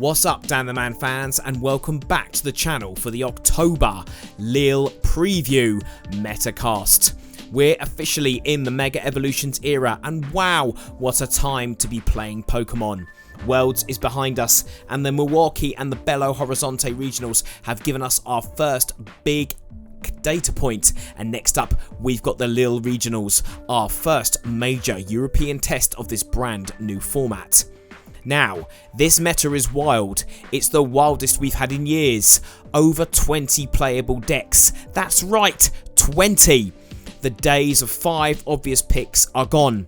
What's up, Dan the Man fans, and welcome back to the channel for the October Lille Preview Metacast. We're officially in the Mega Evolutions era, and wow, what a time to be playing Pokemon. Worlds is behind us, and the Milwaukee and the Belo Horizonte Regionals have given us our first big data point. And next up, we've got the Lille Regionals, our first major European test of this brand new format. Now, this meta is wild. It's the wildest we've had in years. Over 20 playable decks. That's right, 20. The days of 5 obvious picks are gone.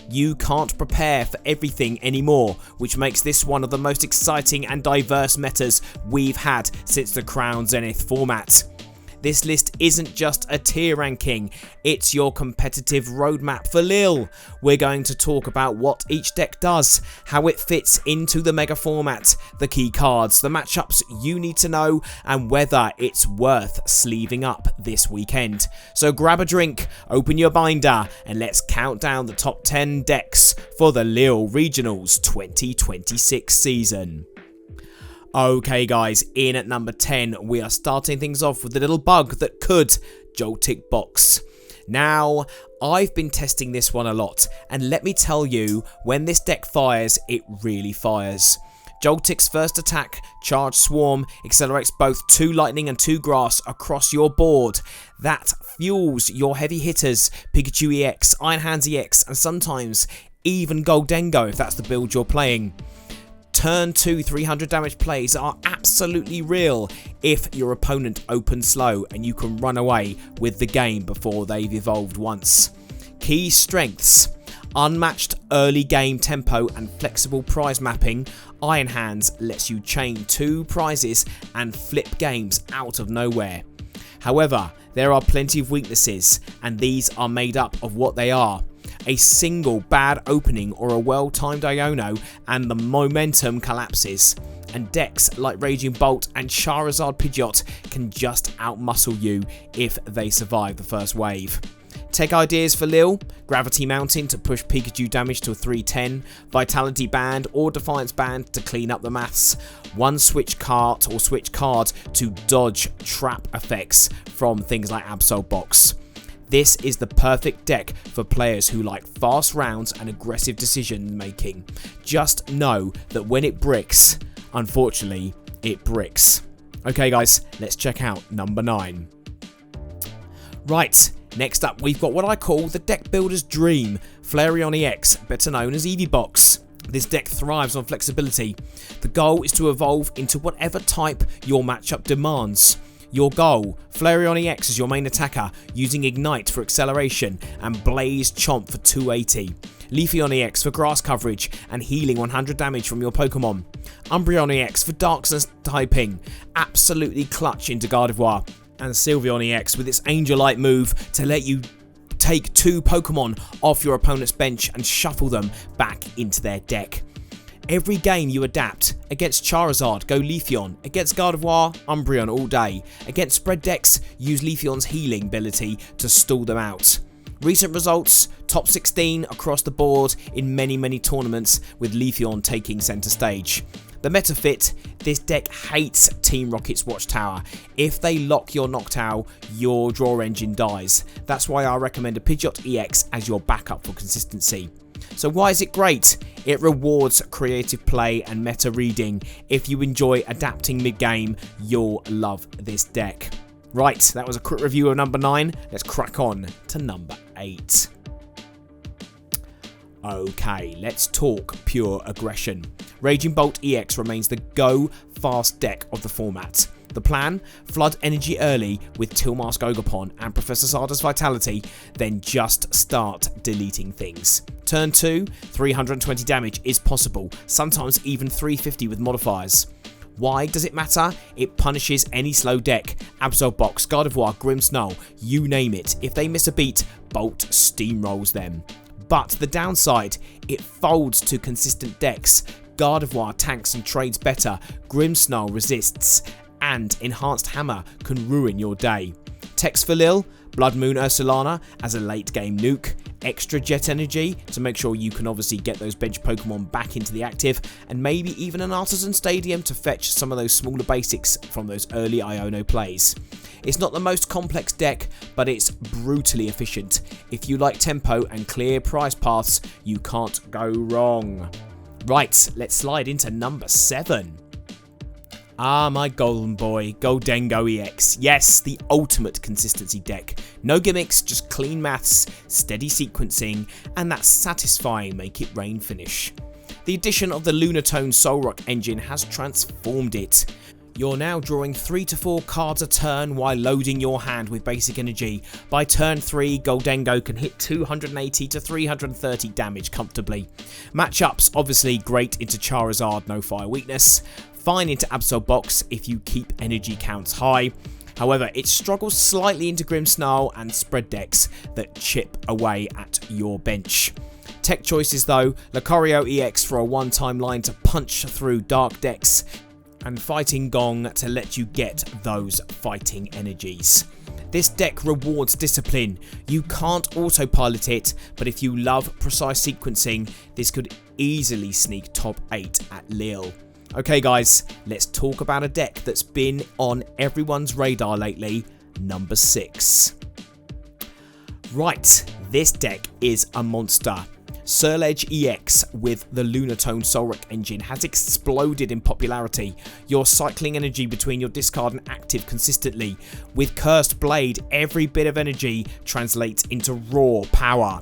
You can't prepare for everything anymore, which makes this one of the most exciting and diverse metas we've had since the Crown Zenith format. This list isn't just a tier ranking, it's your competitive roadmap for Lille. We're going to talk about what each deck does, how it fits into the mega format, the key cards, the matchups you need to know, and whether it's worth sleeving up this weekend. So grab a drink, open your binder, and let's count down the top 10 decks for the Lille Regionals 2026 season. Okay guys, in at number 10, we are starting things off with a little bug that could Joltik box. Now, I've been testing this one a lot, and let me tell you, when this deck fires, it really fires. Joltik's first attack, Charge Swarm, accelerates both 2 lightning and 2 grass across your board. That fuels your heavy hitters, Pikachu EX, Iron Hands EX, and sometimes even Gholdengo if that's the build you're playing. Turn 2 300 damage plays are absolutely real if your opponent opens slow and you can run away with the game before they've evolved once. Key strengths: unmatched early game tempo and flexible prize mapping. Iron Hands lets you chain 2 prizes and flip games out of nowhere. However, there are plenty of weaknesses, and these are made up of what they are. A single bad opening or a well-timed Iono and the momentum collapses, and decks like Raging Bolt and Charizard Pidgeot can just outmuscle you if they survive the first wave. Tech ideas for Lille: Gravity Mountain to push Pikachu damage to 310, Vitality Band or Defiance Band to clean up the maths, one switch card or switch card to dodge trap effects from things like Absol box. This is the perfect deck for players who like fast rounds and aggressive decision making. Just know that when it bricks, unfortunately, it bricks. Okay guys, let's check out number 9. Right, next up we've got what I call the deck builder's dream, Flareon EX, better known as Eevee box. This deck thrives on flexibility. The goal is to evolve into whatever type your matchup demands. Your goal: Flareon EX is your main attacker, using Ignite for acceleration and Blaze Chomp for 280. Leafeon EX for grass coverage and healing 100 damage from your Pokemon. Umbreon EX for darkness typing, absolutely clutch into Gardevoir. And Sylveon EX with its Angel Light move to let you take 2 Pokemon off your opponent's bench and shuffle them back into their deck. Every game you adapt. Against Charizard, go Leafeon. Against Gardevoir, Umbreon all day. Against spread decks, use Leafeon's healing ability to stall them out. Recent results: top 16 across the board in many tournaments, with Leafeon taking centre stage. The meta fit: this deck hates Team Rocket's Watchtower. If they lock your Noctowl, your draw engine dies. That's why I recommend a Pidgeot EX as your backup for consistency. So why is it great? It rewards creative play and meta reading. If you enjoy adapting mid-game, you'll love this deck. Right, that was a quick review of number 9. Let's crack on to number 8. Okay, let's talk pure aggression. Raging Bolt EX remains the go-fast deck of the format. The plan: flood energy early with Tilmask Ogopon and Professor Sarda's Vitality, then just start deleting things. Turn 2, 320 damage is possible, sometimes even 350 with modifiers. Why does it matter? It punishes any slow deck. Absol box, Gardevoir, Grimmsnarl, you name it. If they miss a beat, Bolt steamrolls them. But the downside: it folds to consistent decks. Gardevoir tanks and trades better, Grimmsnarl resists, and Enhanced Hammer can ruin your day. Techs for Lille: Blood Moon Ursulana as a late game nuke, extra jet energy to make sure you can obviously get those bench Pokemon back into the active, and maybe even an Artisan Stadium to fetch some of those smaller basics from those early Iono plays. It's not the most complex deck, but it's brutally efficient. If you like tempo and clear prize paths, you can't go wrong. Right, let's slide into number 7. Ah, my golden boy, Gholdengo EX. Yes, the ultimate consistency deck. No gimmicks, just clean maths, steady sequencing, and that satisfying make it rain finish. The addition of the Lunatone Solrock engine has transformed it. You're now drawing 3 to 4 cards a turn while loading your hand with basic energy. By turn 3, Gholdengo can hit 280 to 330 damage comfortably. Matchups obviously great into Charizard, no fire weakness. Fine into Absol box if you keep energy counts high. However, it struggles slightly into Grimmsnarl and spread decks that chip away at your bench. Tech choices though, Lucario EX for a one-time line to punch through dark decks, and Fighting Gong to let you get those fighting energies. This deck rewards discipline. You can't autopilot it, but if you love precise sequencing, this could easily sneak top 8 at Lille. Okay guys, let's talk about a deck that's been on everyone's radar lately, number 6. Right, this deck is a monster. Ceruledge EX with the Lunatone Solrock engine has exploded in popularity. You're cycling energy between your discard and active consistently. With Cursed Blade, every bit of energy translates into raw power.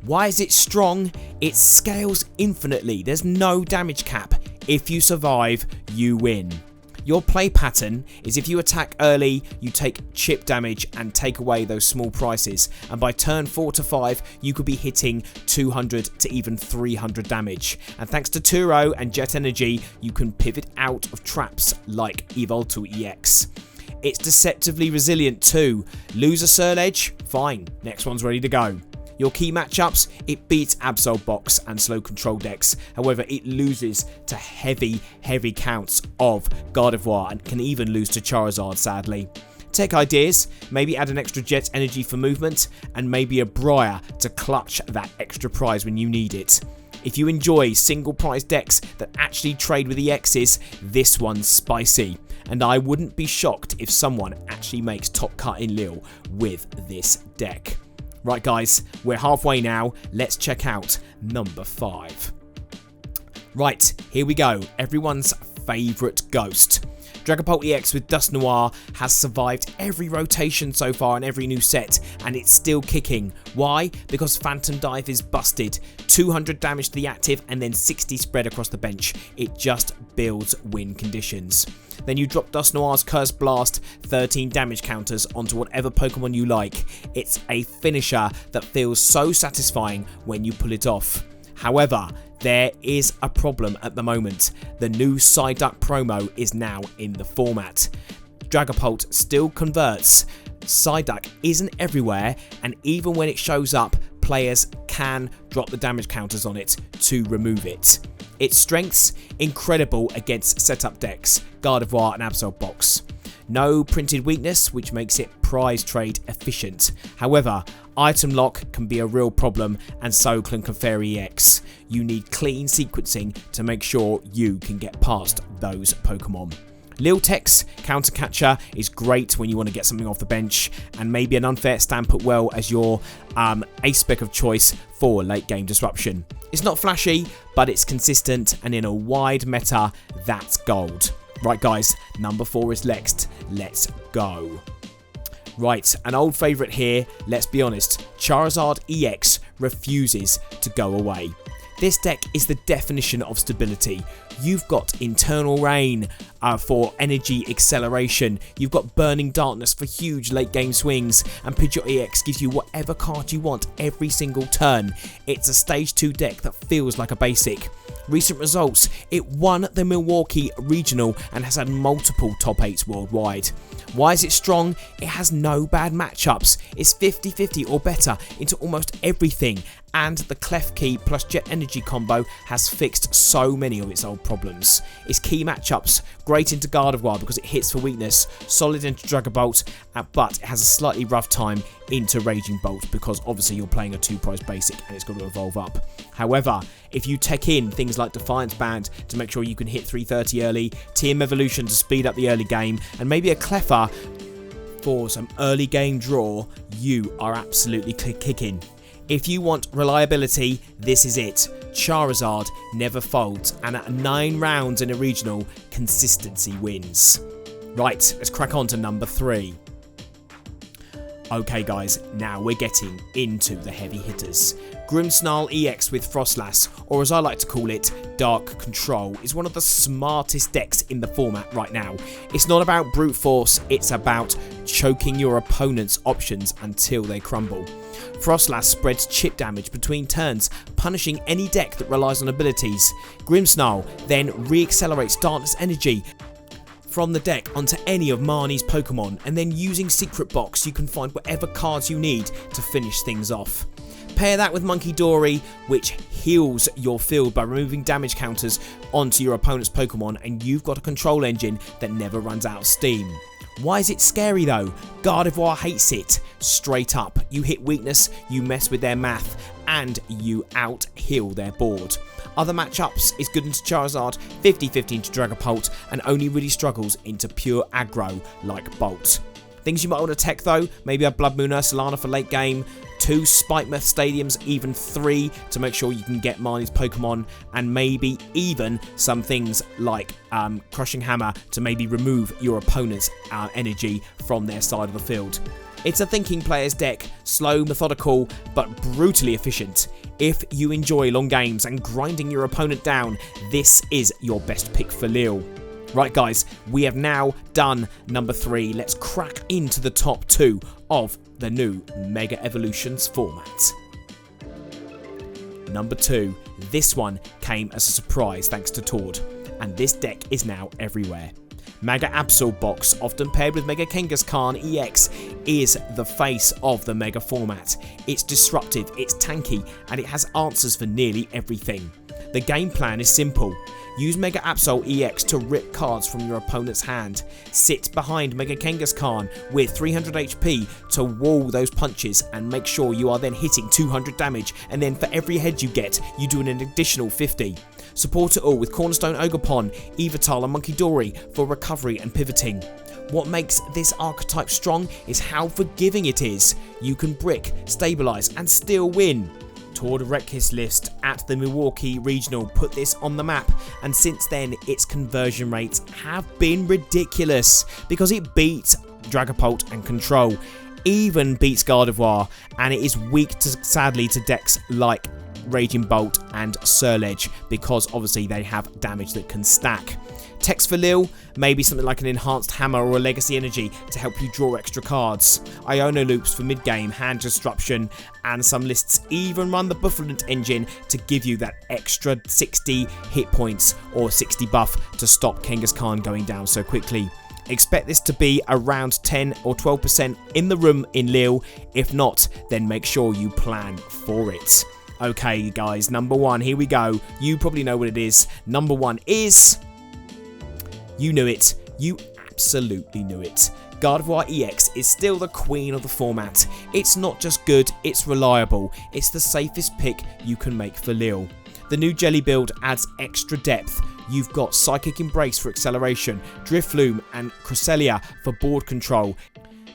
Why is it strong? It scales infinitely. There's no damage cap. If you survive, you win. Your play pattern is if you attack early, you take chip damage and take away those small prices, and by turn 4 to 5, you could be hitting 200 to even 300 damage. And thanks to Turo and Jet Energy, you can pivot out of traps like Eevee EX. It's deceptively resilient too. Lose a Ceruledge? Fine, next one's ready to go. Your key matchups, it beats Absol box and slow control decks. However, it loses to heavy counts of Gardevoir and can even lose to Charizard, sadly. Tech ideas, maybe add an extra jet energy for movement, and maybe a Briar to clutch that extra prize when you need it. If you enjoy single prize decks that actually trade with EXs, this one's spicy. And I wouldn't be shocked if someone actually makes top cut in Lille with this deck. Right guys, we're halfway now, let's check out number 5. Right, here we go, everyone's favourite ghost. Dragapult EX with Dusknoir has survived every rotation so far in every new set, and it's still kicking. Why? Because Phantom Dive is busted. 200 damage to the active and then 60 spread across the bench. It just builds win conditions. Then you drop Dusknoir's Cursed Blast, 13 damage counters onto whatever Pokemon you like. It's a finisher that feels so satisfying when you pull it off. However, there is a problem at the moment. The new Psyduck promo is now in the format. Dragapult still converts. Psyduck isn't everywhere, and even when it shows up, players can drop the damage counters on it to remove it. Its strengths, incredible against setup decks, Gardevoir and Absol box. No printed weakness, which makes it prize trade efficient. However, item lock can be a real problem, and so can Clefairy EX. You need clean sequencing to make sure you can get past those Pokemon. Lille Tech's Counter Catcher is great when you want to get something off the bench, and maybe an Unfair Stampert Well as your ace spec of choice for late game disruption. It's not flashy, but it's consistent, and in a wide meta, that's gold. Right guys, number 4 is next. Let's go. Right, an old favourite here, let's be honest, Charizard EX refuses to go away. This deck is the definition of stability. You've got Internal Rain for energy acceleration, you've got Burning Darkness for huge late game swings, and Pidgeot EX gives you whatever card you want every single turn. It's a stage 2 deck that feels like a basic. Recent results, it won the Milwaukee Regional and has had multiple top 8s worldwide. Why is it strong? It has no bad matchups, it's 50-50 or better into almost everything, and the Clef Key plus Jet Energy combo has fixed so many of its old problems. Its key matchups, great into Gardevoir because it hits for weakness, solid into Dragapult, but it has a slightly rough time into Raging Bolt because obviously you're playing a 2-price basic and it's got to evolve up. However, if you tech in things like Defiance Band to make sure you can hit 330 early, TM Evolution to speed up the early game, and maybe a Cleffer for some early game draw, you are absolutely kicking. If you want reliability, this is it. Charizard never folds, and at 9 rounds in a regional, consistency wins. Right, let's crack on to number 3. Okay guys, now we're getting into the heavy hitters. Grimmsnarl EX with Froslass, or as I like to call it, Dark Control, is one of the smartest decks in the format right now. It's not about brute force, it's about choking your opponent's options until they crumble. Froslass spreads chip damage between turns, punishing any deck that relies on abilities. Grimmsnarl then re-accelerates Darkness Energy from the deck onto any of Marnie's Pokemon, and then using Secret Box you can find whatever cards you need to finish things off. Pair that with Monkey Dory, which heals your field by removing damage counters onto your opponent's Pokemon, and you've got a control engine that never runs out of steam. Why is it scary though? Gardevoir hates it. Straight up, you hit weakness, you mess with their math, and you out-heal their board. Other matchups is good into Charizard, 50-50 into Dragapult, and only really struggles into pure aggro like Bolt. Things you might want to tech though, maybe a Blood Moon Ursalana for late game, 2 Spikemouth Stadiums, even 3 to make sure you can get Marnie's Pokemon, and maybe even some things like Crushing Hammer to maybe remove your opponent's energy from their side of the field. It's a thinking player's deck, slow, methodical, but brutally efficient. If you enjoy long games and grinding your opponent down, this is your best pick for Lille. Right guys, we have now done number 3. Let's crack into the top 2 of the new Mega Evolutions format. Number 2. This one came as a surprise thanks to Tord, and this deck is now everywhere. Mega Absol box, often paired with Mega Kangaskhan EX, is the face of the Mega format. It's disruptive, it's tanky, and it has answers for nearly everything. The game plan is simple. Use Mega Absol EX to rip cards from your opponent's hand. Sit behind Mega Kangaskhan with 300 HP to wall those punches and make sure you are then hitting 200 damage, and then for every head you get, you do an additional 50. Support it all with Cornerstone Ogerpon, Yveltal and Monkey Dory for recovery and pivoting. What makes this archetype strong is how forgiving it is. You can brick, stabilise and still win. Tord wrecked his list at the Milwaukee Regional, put this on the map, and since then its conversion rates have been ridiculous because it beats Dragapult and Control, even beats Gardevoir, and it is weak sadly to decks like Raging Bolt and Ceruledge because obviously they have damage that can stack. Text for Lille, maybe something like an Enhanced Hammer or a Legacy Energy to help you draw extra cards. Iono Loops for mid-game, hand disruption, and some lists even run the Bufflement engine to give you that extra 60 hit points or 60 buff to stop Kangaskhan going down so quickly. Expect this to be around 10 or 12% in the room in Lille. If not, then make sure you plan for it. Okay guys, number 1, here we go. You probably know what it is. Number 1 is... You knew it. You absolutely knew it. Gardevoir EX is still the queen of the format. It's not just good, it's reliable. It's the safest pick you can make for Lille. The new Jelly build adds extra depth. You've got Psychic Embrace for acceleration, Drifloom and Cresselia for board control,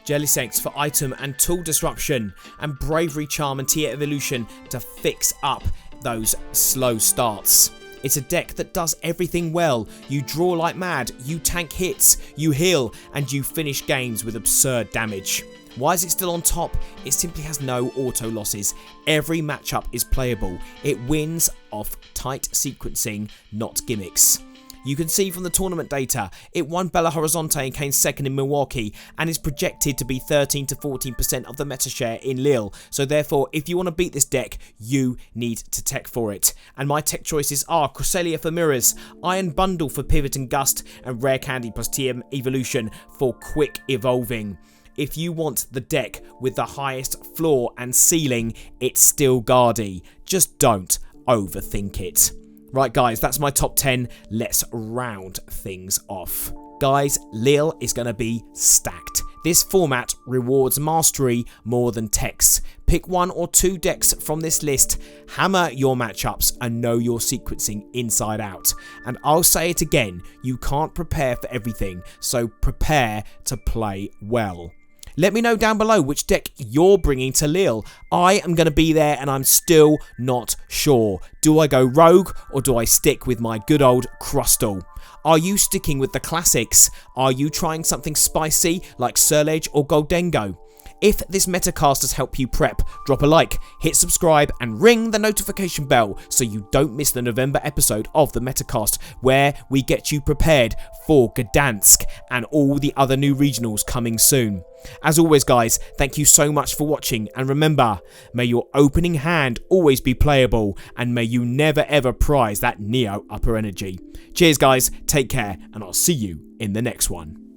Jellicent for item and tool disruption, and Bravery Charm and Tia Evolution to fix up those slow starts. It's a deck that does everything well. You draw like mad, you tank hits, you heal, and you finish games with absurd damage. Why is it still on top? It simply has no auto losses. Every matchup is playable. It wins off tight sequencing, not gimmicks. You can see from the tournament data, it won Belo Horizonte and came second in Milwaukee, and is projected to be 13 to 14% of the meta share in Lille. So therefore, if you want to beat this deck, you need to tech for it. And my tech choices are Cresselia for mirrors, Iron Bundle for pivot and gust, and Rare Candy plus TM Evolution for quick evolving. If you want the deck with the highest floor and ceiling, it's still Gardy. Just don't overthink it. Right guys, that's my top 10. Let's round things off. Guys, Lille is going to be stacked. This format rewards mastery more than techs. Pick 1 or 2 decks from this list, hammer your matchups, and know your sequencing inside out. And I'll say it again, you can't prepare for everything, so prepare to play well. Let me know down below which deck you're bringing to Lille. I am going to be there and I'm still not sure. Do I go rogue or do I stick with my good old Crustal? Are you sticking with the classics? Are you trying something spicy like Ceruledge or Gholdengo? If this metacast has helped you prep, drop a like, hit subscribe and ring the notification bell so you don't miss the November episode of the Metacast where we get you prepared for Gdansk and all the other new regionals coming soon. As always guys, thank you so much for watching, and remember, may your opening hand always be playable and may you never ever prize that Neo upper energy. Cheers guys, take care and I'll see you in the next one.